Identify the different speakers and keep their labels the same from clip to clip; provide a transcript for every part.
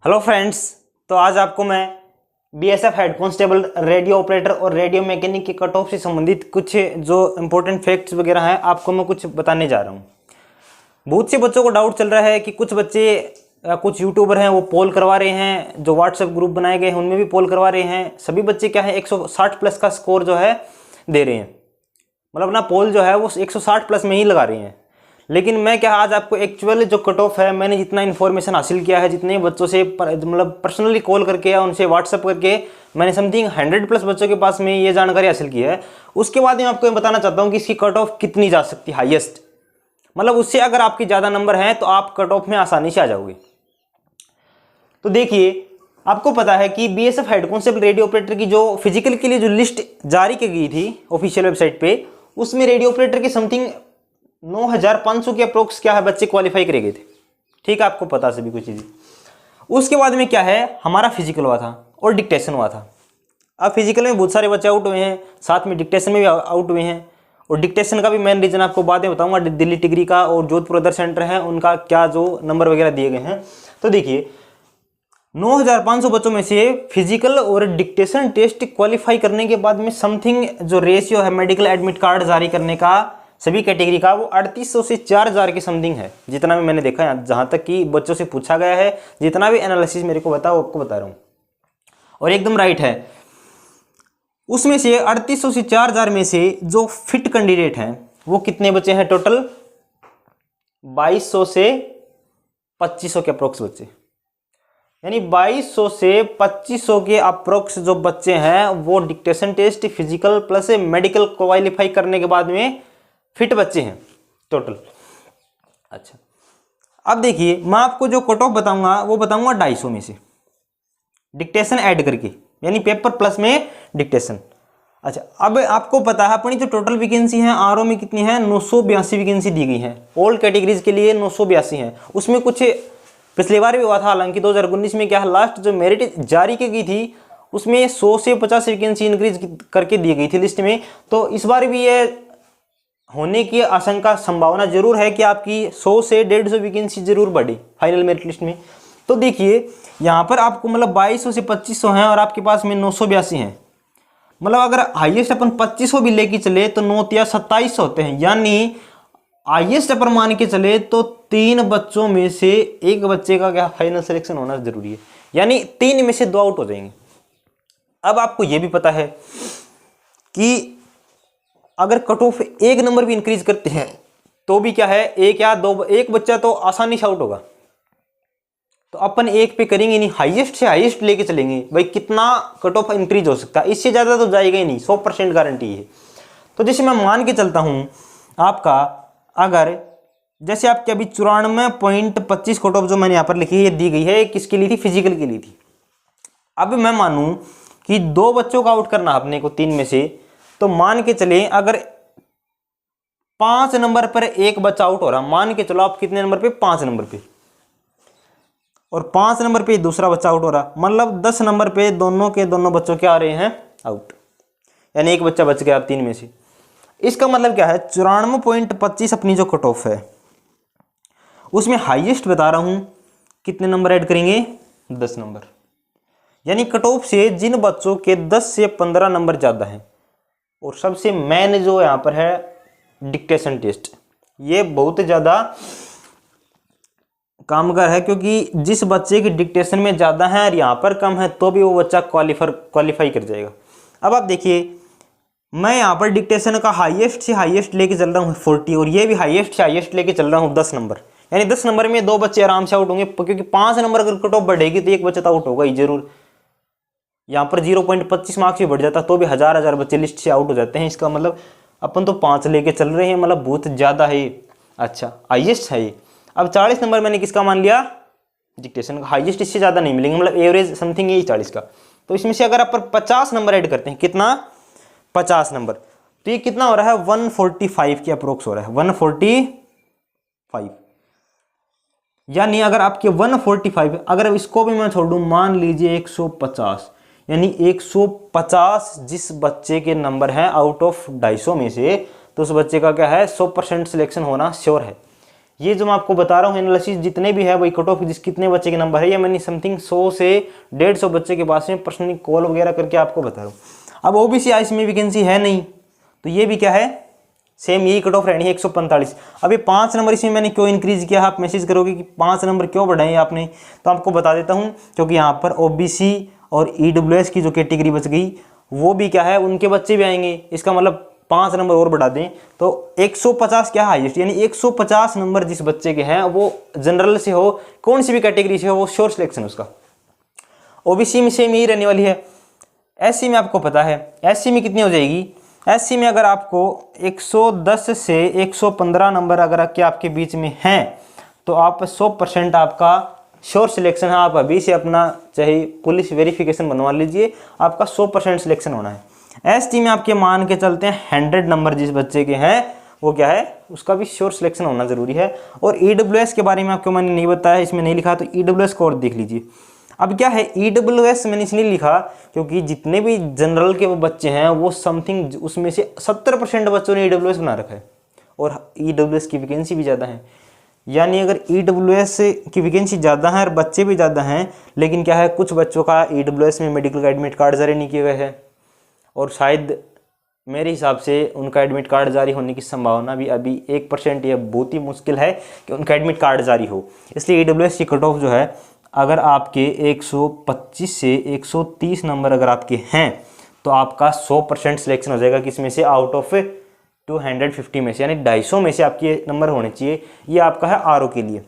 Speaker 1: Hello friends. तो आज आपको मैं BSF head constable radio operator और रेडियो मैकेनिक के कट ऑफ से संबंधित कुछ जो इम्पोर्टेंट फैक्ट्स वगैरह हैं आपको मैं कुछ बताने जा रहा हूँ। बहुत से बच्चों को डाउट चल रहा है कि कुछ बच्चे कुछ यूट्यूबर हैं वो पोल करवा रहे हैं, जो व्हाट्सएप ग्रुप बनाए गए हैं उनमें भी पोल करवा रहे हैं। सभी बच्चे क्या है 160 प्लस का स्कोर जो है दे रहे हैं, मतलब अपना पोल जो है वो 160 प्लस में ही लगा रहे हैं। लेकिन मैं क्या आज आपको एक्चुअल जो कट ऑफ है, मैंने जितना इन्फॉर्मेशन हासिल किया है, जितने बच्चों से मतलब पर्सनली कॉल करके या उनसे व्हाट्सअप करके मैंने समथिंग 100 प्लस बच्चों के पास में ये जानकारी हासिल की है। उसके बाद मैं आपको ये बताना चाहता हूँ कि इसकी कट ऑफ कितनी जा सकती है हाईएस्ट, मतलब उससे अगर आपके ज़्यादा नंबर हैं तो आप कट ऑफ में आसानी से आ जाओगे। तो देखिए, आपको पता है कि BSF head constable radio operator की जो फिजिकल के लिए जो लिस्ट जारी की गई थी ऑफिशियल वेबसाइट पे, उसमें रेडियो ऑपरेटर के समथिंग 9500 के अप्रोक्स क्या है बच्चे क्वालिफाई करे गए थे। ठीक है, आपको पता सभी कुछ चीज़ें। उसके बाद में क्या है, हमारा फिजिकल हुआ था और डिक्टेशन हुआ था। अब फिजिकल में बहुत सारे बच्चे आउट हुए हैं, साथ में डिक्टेशन में भी आउट हुए हैं। और डिक्टेशन का भी मेन रीज़न आपको बाद में बताऊंगा। दिल्ली टिगरी का और जोधपुर अदर सेंटर है, उनका क्या जो नंबर वगैरह दिए गए हैं। तो देखिए, 9500 बच्चों में से फिजिकल और डिक्टेशन टेस्ट क्वालिफाई करने के बाद में समथिंग जो रेशियो है मेडिकल एडमिट कार्ड जारी करने का सभी कैटेगरी का, वो 3800 से 4000 के समथिंग है। जितना भी मैंने देखा है, जहाँ तक कि बच्चों से पूछा गया है, जितना भी एनालिसिस मेरे को बता वो आपको बता रहा हूँ और एकदम राइट है। उसमें से 3800 से 4000 में से जो फिट कैंडिडेट हैं वो कितने बच्चे हैं टोटल? 2200 से 2500 के अप्रोक्स बच्चे, यानी 2200 से 2500 के अप्रोक्स जो बच्चे हैं वो dictation test, physical plus medical qualify करने के बाद में फिट बच्चे हैं टोटल। अच्छा, अब देखिए, मैं आपको जो कट ऑफ बताऊंगा वो बताऊंगा 250 में से डिक्टेशन ऐड करके, यानी पेपर प्लस में डिक्टेशन। अच्छा, अब आपको पता है अपनी जो टोटल वैकेंसी है आरओ में कितनी है? 982 वैकेंसी दी गई है। ऑल कैटेगरीज के लिए 982 है। उसमें कुछ पिछली बार भी हुआ था, हालांकि 2019 में क्या है, लास्ट जो मेरिट जारी की गई थी उसमें 100 से 50 वैकेंसी इंक्रीज करके दी गई थी लिस्ट में। तो इस बार भी ये होने की आशंका संभावना जरूर है कि आपकी 100 से 150 वैकेंसी जरूर बढ़े फाइनल मेरिट लिस्ट में। तो देखिए, यहाँ पर आपको मतलब 2200 से 2500 हैं और आपके पास में 982 हैं। मतलब अगर हाईएस्ट अपन 2500 भी लेके चले तो 9 या 2700 होते हैं, यानी हाईएस्ट अपन मान के चले तो 3 बच्चों में से एक बच्चे का क्या फाइनल सिलेक्शन होना जरूरी है, यानी 3 में से 2 आउट हो जाएंगे। अब आपको यह भी पता है कि अगर कट ऑफ एक नंबर भी इंक्रीज करते हैं तो भी क्या है, एक या दो, एक बच्चा तो आसानी से आउट होगा। तो अपन एक पे करेंगे नहीं, हाईएस्ट से हाईएस्ट लेके चलेंगे। भाई कितना कट ऑफ इंक्रीज हो सकता है, इससे ज्यादा तो जाएगा ही नहीं, 100% गारंटी है। तो जैसे मैं मान के चलता हूं आपका, अगर जैसे आपके अभी 94.25 कट ऑफ जो मैंने यहाँ पर लिखी है, ये दी गई है, किसके लिए थी? फिजिकल के लिए थी। अब मैं मानूं कि 2 बच्चों का आउट करना अपने को 3 में से, तो मान के चले अगर 5 नंबर पर एक बच्चा आउट हो रहा, मान के चलो आप कितने नंबर पे? 5 नंबर पे, और 5 नंबर पे दूसरा बच्चा आउट हो रहा, मतलब 10 नंबर पे दोनों के दोनों बच्चों के आ रहे हैं आउट, यानी एक बच्चा बच गया 3 में से। इसका मतलब क्या है, 94.25 अपनी जो कट ऑफ है उसमें हाईएस्ट बता रहा हूं कितने नंबर ऐड करेंगे? 10 नंबर। यानी कट ऑफ से जिन बच्चों के 10 से 15 नंबर ज्यादा हैं, और सबसे मेन जो यहाँ पर है डिक्टेशन टेस्ट, ये बहुत ज़्यादा कामगार है, क्योंकि जिस बच्चे की डिक्टेशन में ज़्यादा है और यहाँ पर कम है तो भी वो बच्चा क्वालिफाई कर जाएगा। अब आप देखिए, मैं यहाँ पर डिक्टेशन का हाईएस्ट से हाईएस्ट लेके चल रहा हूँ 40, और ये भी हाईएस्ट से हाईएस्ट लेके चल रहा हूँ 10 नंबर, यानी 10 नंबर में 2 बच्चे आराम से आउट होंगे, क्योंकि 5 नंबर अगर कट ऑफ बढ़ेगी तो एक बच्चा तो आउट होगा ही जरूर। यहाँ पर 0.25 मार्क्स भी बढ़ जाता तो भी हजार बच्चे लिस्ट से आउट हो जाते हैं। इसका मतलब अपन तो 5 लेके चल रहे हैं, मतलब बहुत ज़्यादा है। अच्छा, हाईएस्ट है ये। अब 40 नंबर मैंने किसका मान लिया? डिक्टेशन का। हाईएस्ट इससे ज़्यादा नहीं मिलेंगे, मतलब एवरेज समथिंग यही 40 का। तो इसमें से अगर अपन 50 नंबर ऐड करते हैं, कितना? 50 नंबर, तो ये कितना हो रहा है? 145 के अप्रोक्स हो रहा है, 145। यानी अगर आपके 145, अगर इसको भी मैं छोड़ दूं, मान लीजिए 150, यानी 150 जिस बच्चे के नंबर हैं आउट ऑफ 250 में से, तो उस बच्चे का क्या है 100% सिलेक्शन होना श्योर है। ये जो मैं आपको बता रहा हूँ एनालिसिस जितने भी है वही कट ऑफ जिस कितने बच्चे के नंबर है, ये मैंने समथिंग 100 से 150 बच्चे के पास में पर्सनली कॉल वगैरह करके आपको बता रहा हूँ। अब ओबीसी इसमें वैकेंसी है नहीं, तो ये भी क्या है, सेम यही कट ऑफ रहनी है 145। अभी 5 नंबर इसमें मैंने क्यों इंक्रीज किया, आप मैसेज करोगे कि 5 नंबर क्यों बढ़ाए आपने, तो आपको बता देता हूँ, क्योंकि यहाँ पर ओबीसी और ईडब्ल्यूएस की जो कैटेगरी बच गई वो भी क्या है, उनके बच्चे भी आएंगे, इसका मतलब 5 नंबर और बढ़ा दें तो 150 क्या हाईएस्ट, यानी 150 नंबर जिस बच्चे के हैं वो जनरल से हो, कौन सी भी कैटेगरी से हो, वो श्योर सिलेक्शन उसका। ओबीसी में सेम यही रहने वाली है। एससी में आपको पता है, एससी में कितनी हो जाएगी, एससी में अगर आपको 110 से 115 नंबर अगर के आपके बीच में हैं तो आप 100% आपका श्योर सिलेक्शन है। आप अभी से अपना चाहे पुलिस वेरिफिकेशन बनवा लीजिए, आपका 100% सिलेक्शन होना है। एसटी में आपके मान के चलते हैं 100 नंबर जिस बच्चे के हैं वो क्या है, उसका भी श्योर सिलेक्शन होना जरूरी है। और ईडब्ल्यूएस के बारे में आपको मैंने नहीं बताया, इसमें नहीं लिखा, तो ईडब्ल्यूएस को और देख लीजिए। अब क्या है ईडब्ल्यूएस मैंने इसलिए लिखा क्योंकि जितने भी जनरल के वो बच्चे हैं वो समथिंग उसमें से 70% बच्चों ने ईडब्ल्यूएस बना रखा है और ईडब्ल्यूएस की वैकेंसी भी ज़्यादा है। यानी अगर ईडब्ल्यूएस की वैकेंसी ज़्यादा है और बच्चे भी ज़्यादा हैं, लेकिन क्या है कुछ बच्चों का ईडब्ल्यूएस में मेडिकल का एडमिट कार्ड जारी नहीं किए गए हैं और शायद मेरे हिसाब से उनका एडमिट कार्ड जारी होने की संभावना भी अभी 1% या बहुत ही मुश्किल है कि उनका एडमिट कार्ड जारी हो। इसलिए ईडब्ल्यूएस की कट ऑफ जो है, अगर आपके 125 से 130 नंबर अगर आपके हैं तो आपका 100% सिलेक्शन हो जाएगा। किसमें से, आउट ऑफ 250 में से, यानी 250 में से आपके नंबर होने चाहिए। ये आपका है आरओ के लिए।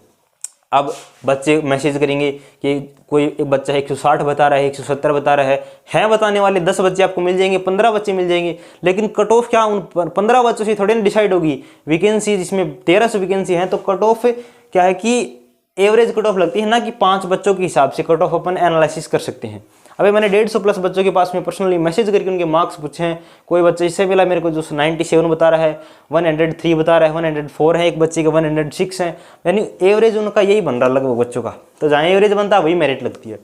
Speaker 1: अब बच्चे मैसेज करेंगे कि कोई एक बच्चा 160 बता रहा है, 170 बता रहा है बताने वाले 10 बच्चे आपको मिल जाएंगे, 15 बच्चे मिल जाएंगे, लेकिन कट ऑफ क्या उन 15 बच्चों से थोड़ी ना डिसाइड होगी। वैकेंसी जिसमें 1300 वैकेंसी है तो कट ऑफ क्या है कि एवरेज कट ऑफ लगती है ना, कि 5 बच्चों के हिसाब से कट ऑफ अपन एनालिसिस कर सकते हैं। अभी मैंने 150 प्लस बच्चों के पास में पर्सनली मैसेज करके उनके मार्क्स पूछे हैं। कोई बच्चा इससे पहला मेरे को जो 97 बता रहा है, 103 बता रहा है, 104 है, एक बच्चे का 106 है, यानी एवरेज उनका यही बन रहा लगभग बच्चों का। तो जहाँ एवरेज बनता है वही मेरिट लगती है।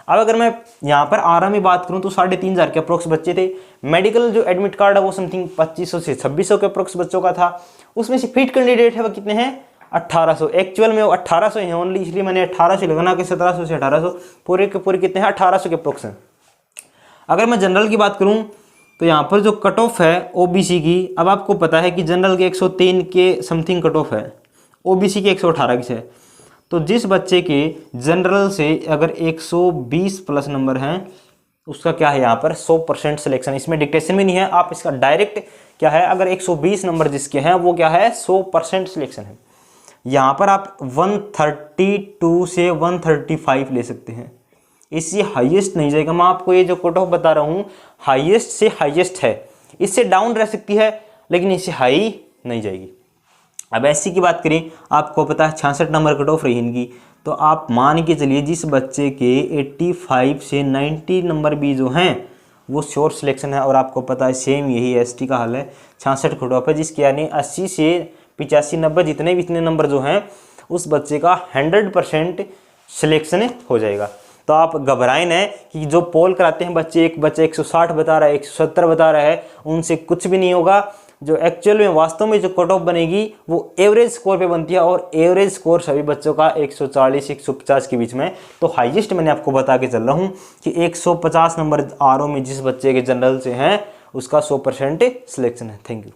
Speaker 1: अब अगर मैं यहाँ पर आरा में बात करूँ तो 3500 के अप्रोक्स बच्चे थे। मेडिकल जो एडमिट कार्ड है वो समथिंग 2500 से 2600 के अप्रोक्स बच्चों का था। उसमें से फिट कैंडिडेट है वो कितने हैं, 1800। एक्चुअल में वो 1800 है ओनली, इसलिए मैंने 1800 लगाना कि 1700 से 1800 पूरे के पूरे कितने हैं, 1800 के अप्रोक्स हैं। अगर मैं जनरल की बात करूं तो यहाँ पर जो कट ऑफ है ओबीसी की, अब आपको पता है कि जनरल के 103 के समथिंग कट ऑफ है, ओबीसी के 118 की है। तो जिस बच्चे के जनरल से अगर 120 प्लस नंबर हैं उसका क्या है यहाँ पर 100% सिलेक्शन। इसमें डिक्टेशन भी नहीं है, आप इसका डायरेक्ट क्या है, अगर 120 नंबर जिसके हैं वो क्या है 100% सिलेक्शन है। यहाँ पर आप 132 से 135 ले सकते हैं, इससे हाईएस्ट नहीं जाएगा। मैं आपको ये जो कट ऑफ बता रहा हूँ हाईएस्ट से हाईएस्ट है, इससे डाउन रह सकती है लेकिन इससे हाई नहीं जाएगी। अब एससी की बात करें, आपको पता है 66 नंबर कट ऑफ रही इनकी, तो आप मान के चलिए जिस बच्चे के 85 से 90 नंबर भी जो हैं वो श्योर सिलेक्शन है। और आपको पता है सेम यही एसटी का हाल है, 66 कट ऑफ है, जिसके यानी 80 से 85 90 जितने भी इतने नंबर जो हैं उस बच्चे का 100% सिलेक्शन हो जाएगा। तो आप घबराएं नहीं कि जो पोल कराते हैं बच्चे, एक बच्चा 160 बता रहा है, 170 बता रहा है, उनसे कुछ भी नहीं होगा। जो एक्चुअल में वास्तव में जो कट ऑफ बनेगी वो एवरेज स्कोर पे बनती है, और एवरेज स्कोर सभी बच्चों का 140 150 के बीच में। तो हाईएस्ट मैंने आपको बता के चल रहा हूँ कि 150 नंबर आरओ में जिस बच्चे के जनरल से हैं उसका 100% सिलेक्शन है। Thank you.